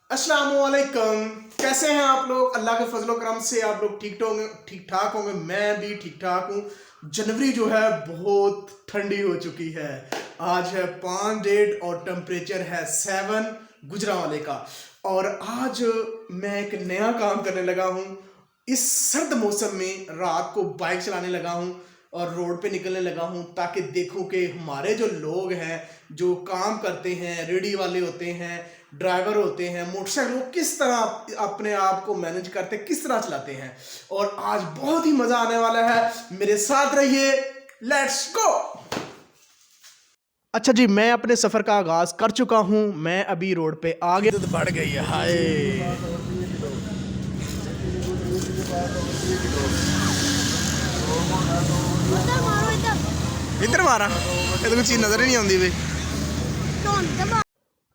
अस्सलामुअलैकुम। कैसे हैं आप लोग? अल्लाह के फजलो करम से आप लोग ठीक ठाक होंगे। मैं भी ठीक ठाक हूँ। जनवरी जो है बहुत ठंडी हो चुकी है। आज है 5 डेट और टेम्परेचर है 7 गुजरांवाले का। और आज मैं एक नया काम करने लगा हूँ। इस सर्द मौसम में रात को बाइक चलाने लगा हूँ और रोड पे निकलने लगा हूँ ताकि देखूं कि हमारे जो लोग हैं जो काम करते हैं, रेडी वाले होते हैं, ड्राइवर होते हैं, मोटरसाइकिल को किस तरह अपने आप को मैनेज करते हैं, किस तरह चलाते हैं। और आज बहुत ही मजा आने वाला है, मेरे साथ रहिए। Let's go. अच्छा जी, मैं अपने सफर का आगाज कर चुका हूँ। मैं अभी रोड पे आ गया। बढ़ गई है, हाय। इधर मारा, ये तो कुछ चीज नजर ही नहीं आती भाई।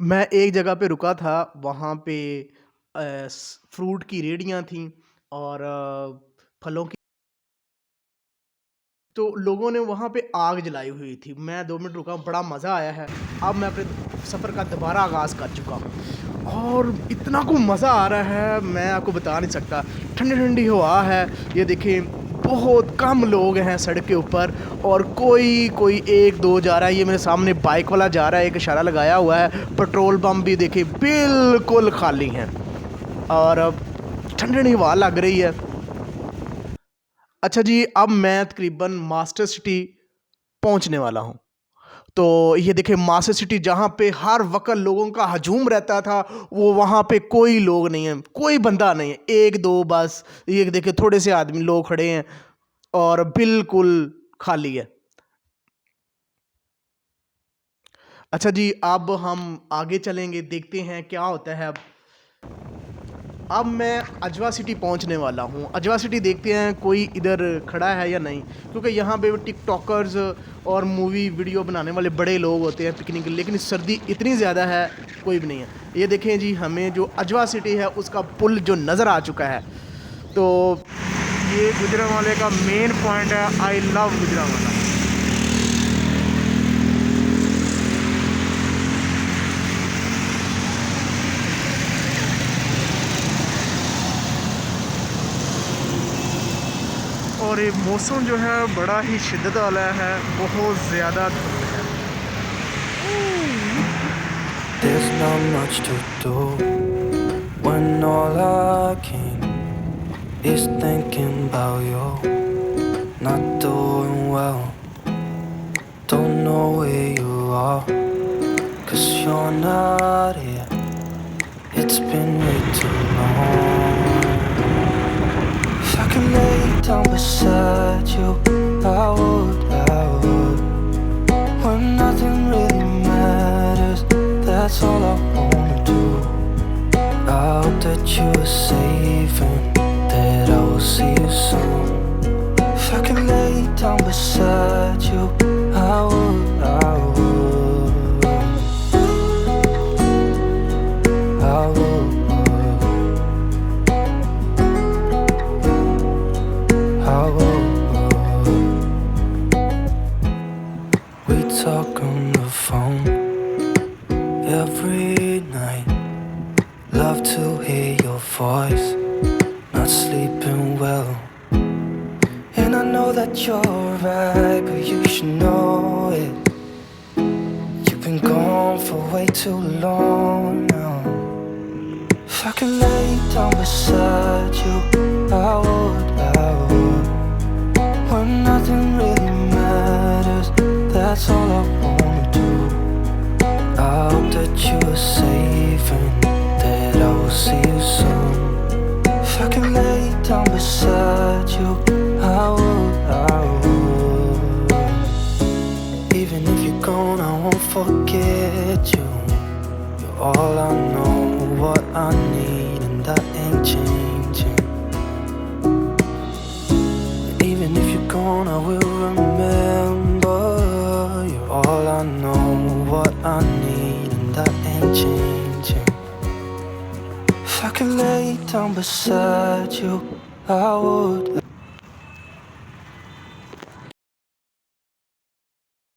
मैं एक जगह पे रुका था, वहाँ पे फ्रूट की रेहड़ियाँ थीं और फलों की, तो लोगों ने वहाँ पे आग जलाई हुई थी। मैं 2 मिनट रुका, बड़ा मज़ा आया है। अब मैं अपने सफ़र का दोबारा आगाज़ कर चुका हूँ और इतना को मज़ा आ रहा है, मैं आपको बता नहीं सकता। ठंडी ठंडी हवा है, ये देखें बहुत कम लोग हैं सड़क के ऊपर और कोई 1-2 जा रहा है। ये मेरे सामने बाइक वाला जा रहा है, एक इशारा लगाया हुआ है। पेट्रोल पंप भी देखें बिल्कुल खाली हैं और ठंडी ठंडी हवा लग रही है। अच्छा जी, अब मैं तकरीबन मास्टर सिटी पहुंचने वाला हूं। तो ये देखिए मास्टर सिटी, जहां पे हर वक्त लोगों का हजूम रहता था, वो वहां पे कोई लोग नहीं है, कोई बंदा नहीं है, 1-2 बस। ये देखिए थोड़े से आदमी लोग खड़े हैं और बिल्कुल खाली है। अच्छा जी, अब हम आगे चलेंगे, देखते हैं क्या होता है। अब मैं अजवा सिटी पहुंचने वाला हूं। अजवा सिटी देखते हैं कोई इधर खड़ा है या नहीं, क्योंकि यहाँ पे टिकटॉकर्स और मूवी वीडियो बनाने वाले बड़े लोग होते हैं पिकनिक, लेकिन सर्दी इतनी ज़्यादा है, कोई भी नहीं है। ये देखें जी, हमें जो अजवा सिटी है उसका पुल जो नज़र आ चुका है। तो ये गुजरांवाले का मेन पॉइंट है। I love Gujranwala. और ये मौसम जो है बड़ा ही शिद्दत वाला है, बहुत ज़्यादा धूप है। There's not much to do when all I can is thinking about you. Not doing well, don't know where you are, 'cause you're not here. It's been way too long. If I could lay down beside you, I would. When nothing really matters, that's all I wanna do. I hope that you are safe and that I will see you soon. If I could lay down beside you, I would. I would. We talk on the phone every night. Love to hear your voice. Not sleeping well, and I know that you're right, but you should know it. You've been gone for way too long now. If I could lay down beside you, I would. When nothing really matters, that's all I wanna do. I hope that you are safe and that I will see you soon. If I could lay down beside you, I would. Even if you're gone, I won't forget you. You're all I know, what I need, and that ain't changing. Even if you're gone, I will remember. You're all I know, what I need, and that ain't changing. If I could lay down beside you, I would.